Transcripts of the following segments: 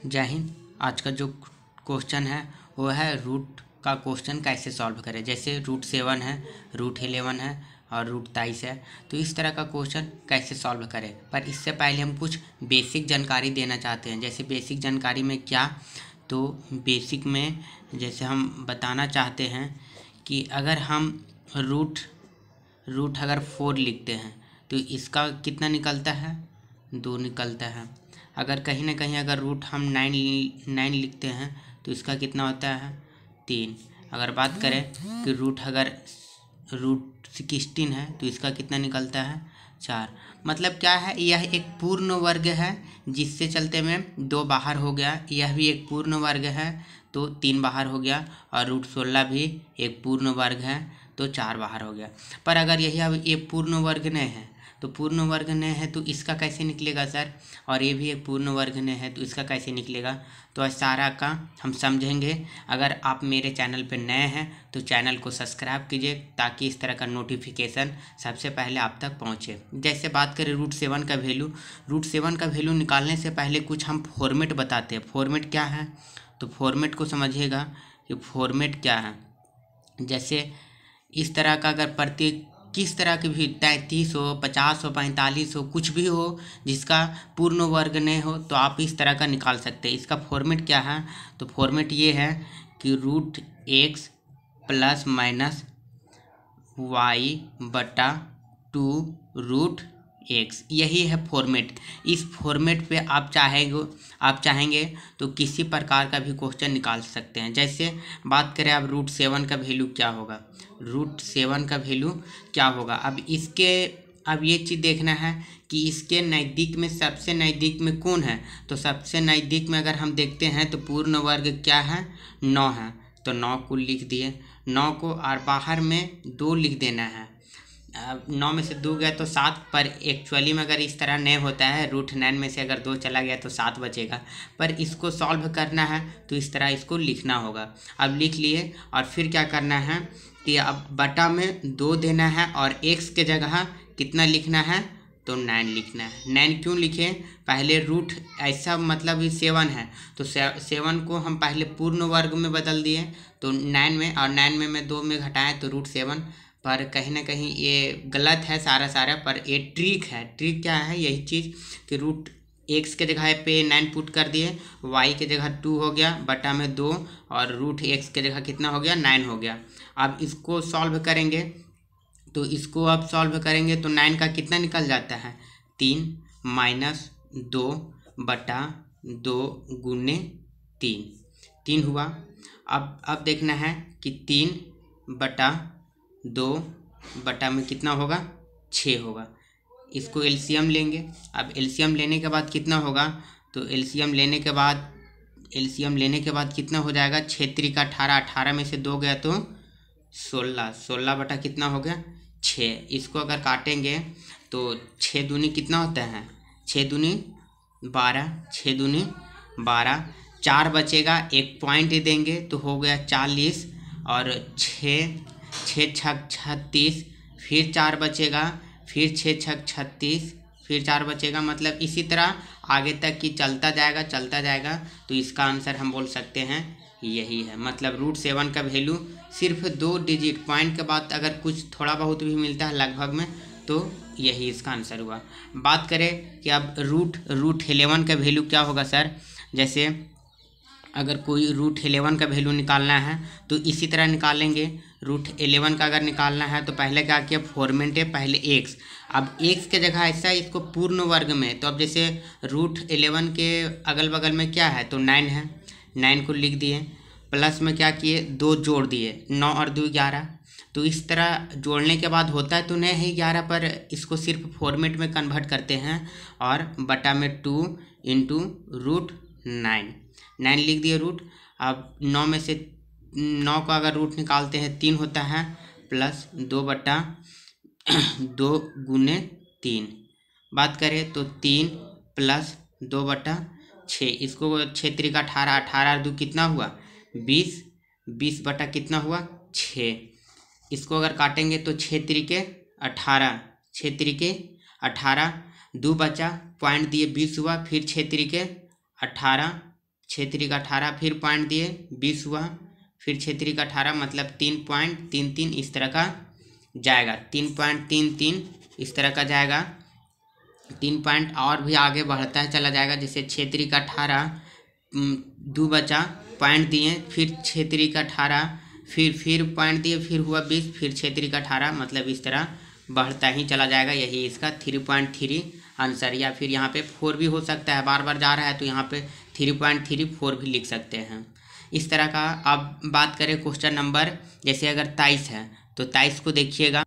जय हिंद। आज का जो क्वेश्चन है वो है रूट का क्वेश्चन कैसे सॉल्व करें। जैसे रूट 7 है, रूट 11 है और रूट 23 है, तो इस तरह का क्वेश्चन कैसे सॉल्व करें। पर इससे पहले हम कुछ बेसिक जानकारी देना चाहते हैं। जैसे बेसिक जानकारी में क्या, तो बेसिक में जैसे हम बताना चाहते हैं कि अगर हम रूट रूट अगर 4 लिखते हैं तो इसका कितना निकलता है, 2 निकलता है। अगर कहीं ना कहीं अगर रूट हम 9 लिखते हैं तो इसका कितना होता है, 3। अगर बात करें कि रूट 16 है तो इसका कितना निकलता है, 4। मतलब क्या है, यह एक पूर्ण वर्ग है जिससे चलते में 2 बाहर हो गया। यह भी एक पूर्ण वर्ग है तो 3 बाहर हो गया। और रूट 16 भी एक पूर्ण वर्ग है तो 4 बाहर हो गया। पर अगर यही अब ये पूर्ण वर्ग नहीं है तो पूर्ण वर्ग नहीं है तो इसका कैसे निकलेगा सर, और ये भी एक पूर्ण वर्ग नहीं है तो इसका कैसे निकलेगा। तो सारा का हम समझेंगे। अगर आप मेरे चैनल पर नए हैं तो चैनल को सब्सक्राइब कीजिए ताकि इस तरह का नोटिफिकेशन सबसे पहले आप तक पहुंचे। जैसे बात करें रूट 7 का वैल्यू निकालने से पहले कुछ हम फॉर्मेट बताते हैं। फॉर्मेट क्या है, तो फॉर्मेट को समझिएगा कि फॉर्मेट क्या है। जैसे इस तरह का अगर किस तरह की भी 33 हो, 50 हो, 45 हो, कुछ भी हो जिसका पूर्ण वर्ग नहीं हो तो आप इस तरह का निकाल सकते हैं। इसका फॉर्मेट क्या है, तो फॉर्मेट ये है कि root x plus minus Y बटा 2 रूट x, यही है फॉर्मेट। इस फॉर्मेट पे आप चाहेंगे तो किसी प्रकार का भी क्वेश्चन निकाल सकते हैं। जैसे बात करें अब रूट 7 का वैल्यू क्या होगा, रूट 7 का वैल्यू क्या होगा। अब ये चीज़ देखना है कि इसके नज़दीक में सबसे नज़दीक में कौन है। तो सबसे नज़दीक में अगर हम देखते हैं तो पूर्ण वर्ग क्या है, 9 है। तो 9 को लिख दिए, 9 को, और बाहर में 2 लिख देना है। 9 में से 2 गया तो 7, पर एक्चुअली में अगर इस तरह नहीं होता है, रूट 9 में से अगर 2 चला गया तो 7 बचेगा। पर इसको सॉल्व करना है तो इस तरह इसको लिखना होगा। अब लिख लिए और फिर क्या करना है कि अब बटा में 2 देना है और x के जगह कितना लिखना है, तो 9 लिखना है। 9 क्यों लिखे, पहले रूट ऐसा मतलब ये 7 है तो 7 को हम पहले पूर्ण वर्ग में बदल दिए तो 9 में, और 9 में मैं 2 में घटाएं तो रूट 7। पर कहीं ना कहीं ये गलत है सारा, पर ये ट्रिक है। ट्रिक क्या है, यही चीज़ कि रूट x के जगह पे 9 पुट कर दिए, y के जगह 2 हो गया, बटा में 2, और रूट x के जगह कितना हो गया, 9 हो गया। अब इसको सॉल्व करेंगे तो 9 का कितना निकल जाता है, 3 माइनस 2 बटा 2 गुने 3 हुआ। अब देखना है कि 3 बटा 2 बटा में कितना होगा, 6 होगा। इसको एलसीएम लेंगे। अब एलसीएम लेने के बाद कितना होगा, तो एलसीएम लेने के बाद कितना हो जाएगा, 6 3 का 18, 18 में से 2 गया तो 16, 16 बटा कितना हो गया, 6। इसको अगर काटेंगे तो 6 दूनी कितना होता है, 6 दूनी 12, 6 दूनी 12, 4 बचेगा, एक पॉइंट देंगे तो हो गया 40, और 6 6 36, फिर 4 बचेगा, फिर 6 36, फिर 4 बचेगा। मतलब इसी तरह आगे तक कि चलता जाएगा। तो इसका आंसर हम बोल सकते हैं यही है। मतलब रूट 7 का वैल्यू सिर्फ 2 डिजिट पॉइंट के बाद अगर कुछ थोड़ा बहुत भी मिलता है लगभग में तो यही इसका आंसर हुआ। बात करें कि अब रूट 11 का वैल्यू क्या होगा सर। जैसे अगर कोई रूट 11 का वैल्यू निकालना है तो इसी तरह निकालेंगे। रूट 11 का अगर निकालना है तो पहले क्या किया, फॉर्मेट है पहले x। अब x के जगह ऐसा है इसको पूर्ण वर्ग में, तो अब जैसे रूट 11 के अगल बगल में क्या है, तो 9 है, 9 को लिख दिए, प्लस में क्या किए, 2 जोड़ दिए, 9 और 2 11। तो इस तरह जोड़ने के बाद होता है तो नहीं है 11, पर इसको सिर्फ फॉर्मेट में कन्वर्ट करते हैं और बटा में 2 इंटू रूट 9 लिख दिए रूट। अब 9 में से 9 का अगर रूट निकालते हैं 3 होता है, प्लस 2 बटा 2 गुने 3। बात करें तो 3 प्लस 2 बटा 6, इसको 6 3 का 18, 18 2 कितना हुआ, 20, 20 बटा कितना हुआ, 6। इसको अगर काटेंगे तो 6 3 के 18, 6 3 के 18, 2 बचा, पॉइंट दिए 20 हुआ, फिर 6 3 के 18 6 3 का 18, फिर पॉइंट दिए 20 हुआ, फिर 6 3 का 18 मतलब 3.33 इस तरह का जाएगा, 3.33 इस तरह का जाएगा। 3 पॉइंट और भी आगे बढ़ता है चला जाएगा, जैसे 6 3 का 18 2 बचा, पॉइंट दिए, फिर 6 3 का 18, फिर पॉइंट दिए, फिर हुआ 20, फिर 6 3 का 18 मतलब इस तरह बढ़ता ही चला जाएगा। यही इसका 3.3 आंसर। या फिर यहाँ पे 4 भी हो सकता है, बार बार जा रहा है तो यहाँ पे 3.34 भी लिख सकते हैं इस तरह का। अब बात करें क्वेश्चन नंबर, जैसे अगर 23 है तो 23 को देखिएगा।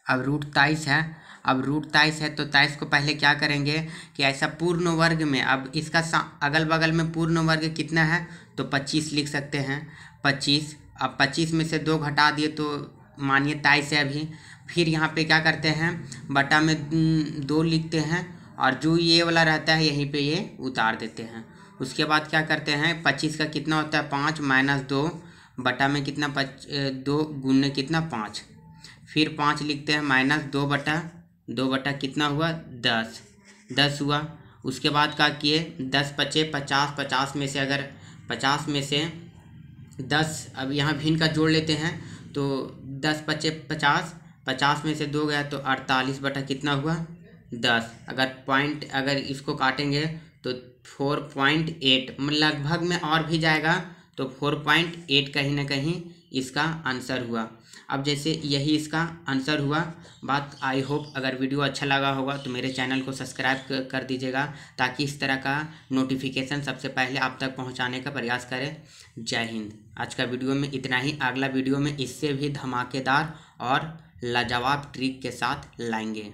अब रूट 23 है, अब रूट 23 है तो 23 को पहले क्या करेंगे कि ऐसा पूर्ण वर्ग में, अब इसका अगल बगल में पूर्ण वर्ग कितना है तो 25 लिख सकते हैं, 25। अब 25 में से 2 घटा दिए तो मानिए 23 है अभी। फिर यहाँ पे क्या करते हैं, बटा में 2 लिखते हैं और जो ये वाला रहता है यहीं पे ये उतार देते हैं। उसके बाद क्या करते हैं, 25 का कितना होता है 5 माइनस 2 बटा में कितना 2 गुने कितना 5, फिर 5 लिखते हैं माइनस 2 बटा कितना हुआ 10 हुआ। उसके बाद क्या किए 10 बचे 50, 50 में से अगर 50 में से 10, अब यहाँ भिन्न का जोड़ लेते हैं तो 10 बचे 50, 50 में से 2 गया तो 48 बटा कितना हुआ 10। अगर पॉइंट अगर इसको काटेंगे तो 4.8 लगभग में और भी जाएगा तो 4.8 कहीं ना कहीं इसका आंसर हुआ। अब जैसे यही इसका आंसर हुआ बात। आई होप अगर वीडियो अच्छा लगा होगा तो मेरे चैनल को सब्सक्राइब कर दीजिएगा, ताकि इस तरह का नोटिफिकेशन सबसे पहले आप तक पहुंचाने का प्रयास करें। जय हिंद। आज का वीडियो में इतना ही, अगला वीडियो में इससे भी धमाकेदार और लाजवाब ट्रिक के साथ लाएंगे।